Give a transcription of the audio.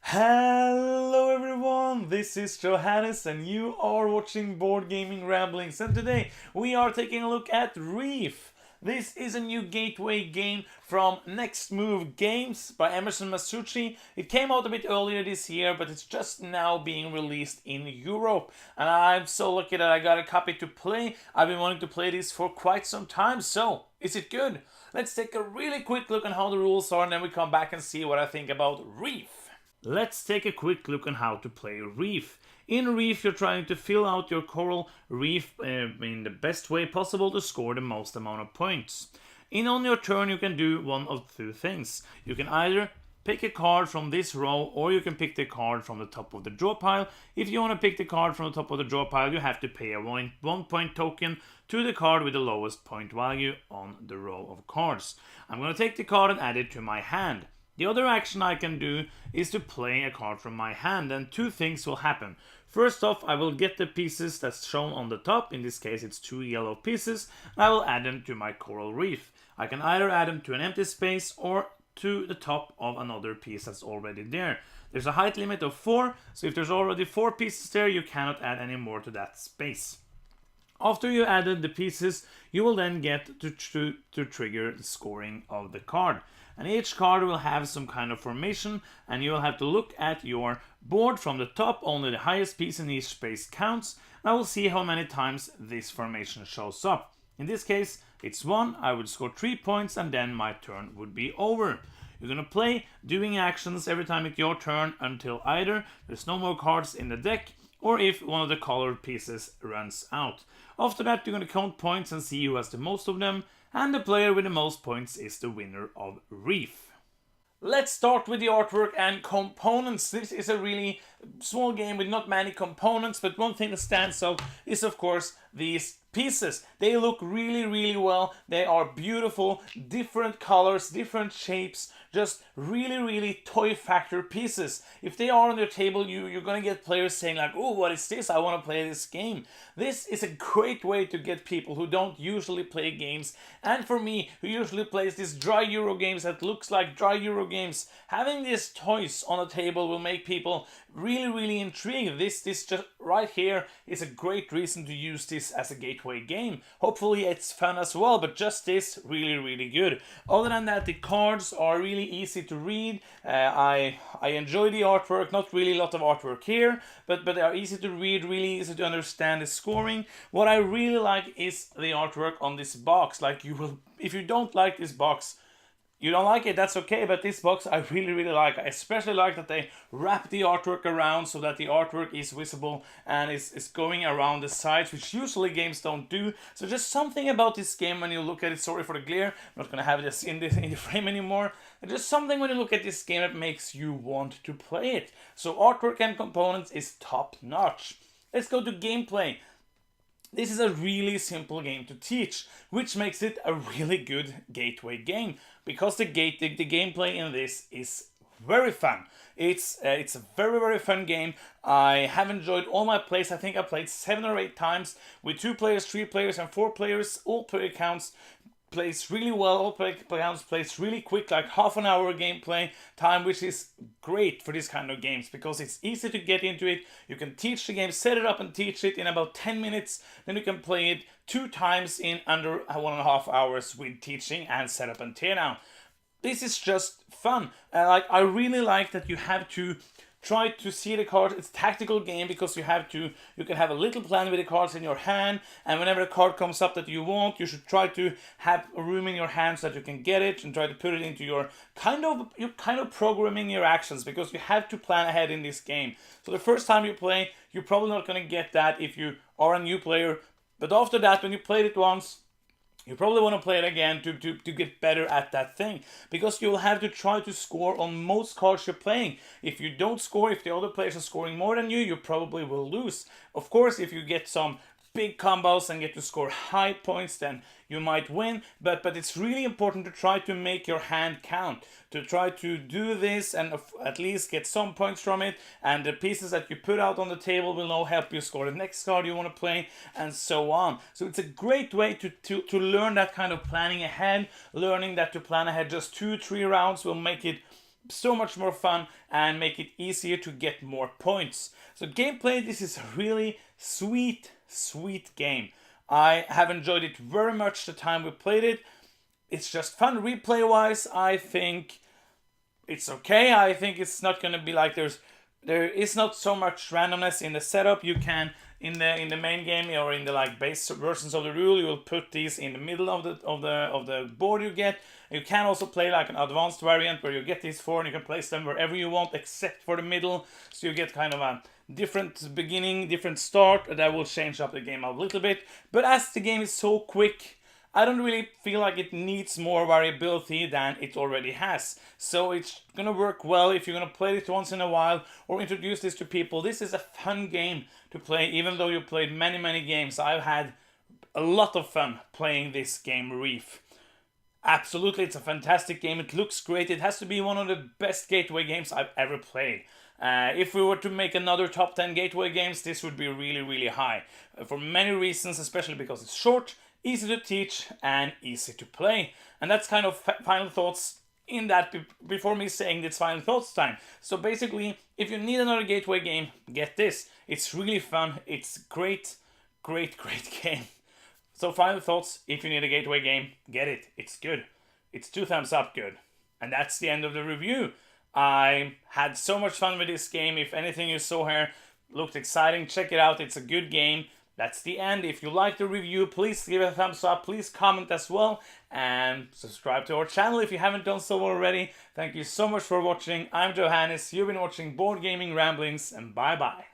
Hello everyone, this is Johannes and you are watching Board Gaming Ramblings, and today we are taking a look at Reef. This is a new gateway game from Next Move Games by Emerson Masucci. It came out a bit earlier this year, but it's just now being released in Europe. And I'm so lucky that I got a copy to play. I've been wanting to play this for quite some time, so is it good? Let's take a really quick look on how the rules are and then we come back and see what I think about Reef. Let's take a quick look on how to play Reef. In Reef, you're trying to fill out your coral reef in the best way possible to score the most amount of points. On your turn, you can do one of two things. You can either pick a card from this row, or you can pick the card from the top of the draw pile. If you want to pick the card from the top of the draw pile, you have to pay a 1 point token to the card with the lowest point value on the row of cards. I'm going to take the card and add it to my hand. The other action I can do is to play a card from my hand, and two things will happen. First off, I will get the pieces that's shown on the top, in this case it's 2 yellow pieces, and I will add them to my coral reef. I can either add them to an empty space or to the top of another piece that's already there. There's a height limit of 4, so if there's already 4 pieces there, you cannot add any more to that space. After you added the pieces, you will then get to trigger the scoring of the card. And each card will have some kind of formation, and you will have to look at your board from the top. Only the highest piece in each space counts. And I will see how many times this formation shows up. In this case, it's 1. I would score 3 points, and then my turn would be over. You're going to play doing actions every time it's your turn until either there's no more cards in the deck, or if one of the colored pieces runs out. After that, you're going to count points and see who has the most of them, and the player with the most points is the winner of Reef. Let's start with the artwork and components. This is a really small game with not many components, but one thing that stands out is of course these pieces. They look really well. They are beautiful, different colors, different shapes, just really toy factor pieces. If they are on your table, you're gonna get players saying like, oh, what is this? I want to play this game. This is a great way to get people who don't usually play games, and for me, who usually plays these dry Euro games that looks like dry Euro games, having these toys on the table will make people really intrigued. This just right here is a great reason to use this as a gateway game. Hopefully it's fun as well, but just this really good. Other than that, the cards are really easy to read. I enjoy the artwork. Not really a lot of artwork here, but they are easy to read, really easy to understand the scoring. What I really like is the artwork on this box. Like, you will, if you don't like this box, you don't like it, that's okay, but this box I really like. I especially like that they wrap the artwork around so that the artwork is visible and is going around the sides, which usually games don't do. So just something about this game when you look at it, sorry for the glare, I'm not gonna have this in the frame anymore. Just something when you look at this game that makes you want to play it. So artwork and components is top notch. Let's go to gameplay. This is a really simple game to teach, which makes it a really good gateway game, because the gameplay in this is very fun. It's a very fun game. I have enjoyed all my plays. I think I played 7 or 8 times with 2 players, 3 players, and 4 players. All player counts plays really well. All player counts plays really quick, like half an hour gameplay time, which is great for this kind of games because it's easy to get into it. You can teach the game, set it up and teach it in about 10 minutes. Then you can play it 2 times in under 1.5 hours with teaching and setup and teardown. This is just fun. I really like that you have to try to see the cards. It's a tactical game because you can have a little plan with the cards in your hand, and whenever a card comes up that you want, you should try to have a room in your hand so that you can get it and try to put it into your kind of programming your actions, because you have to plan ahead in this game. So the first time you play, you're probably not going to get that if you are a new player, but after that, when you played it once, you probably want to play it again to get better at that thing, because you'll have to try to score on most cards you're playing. If you don't score, if the other players are scoring more than you probably will lose. Of course, if you get some big combos and get to score high points, then you might win, but it's really important to try to make your hand count, to try to do this and at least get some points from it, and the pieces that you put out on the table will now help you score the next card you want to play, and so on. So it's a great way to learn that kind of planning ahead. Learning that to plan ahead just 2-3 rounds will make it so much more fun and make it easier to get more points. So gameplay, this is a really sweet game. I have enjoyed it very much the time we played it. It's just fun. Replay wise, I think it's okay. I think it's not gonna be like there is not so much randomness in the setup. You can in the main game or in the like base versions of the rule, you will put these in the middle of the board you get. You can also play like an advanced variant where you get these four and you can place them wherever you want except for the middle. So you get kind of a different beginning, different start. That will change up the game a little bit. But as the game is so quick, I don't really feel like it needs more variability than it already has. So it's gonna work well if you're gonna play it once in a while or introduce this to people. This is a fun game to play, even though you played many games. I've had a lot of fun playing this game, Reef. Absolutely, it's a fantastic game. It looks great. It has to be one of the best gateway games I've ever played. If we were to make another top 10 gateway games, this would be really high. For many reasons, especially because it's short, easy to teach, and easy to play. And that's kind of final thoughts in that before me saying it's final thoughts time. So basically, if you need another gateway game, get this. It's really fun. It's great game. So final thoughts, if you need a gateway game, get it. It's good. It's 2 thumbs up good. And that's the end of the review. I had so much fun with this game. If anything you saw here looked exciting, check it out. It's a good game. That's the end. If you like the review, please give it a thumbs up. Please comment as well. And subscribe to our channel if you haven't done so already. Thank you so much for watching. I'm Johannes. You've been watching Board Gaming Ramblings. And bye-bye.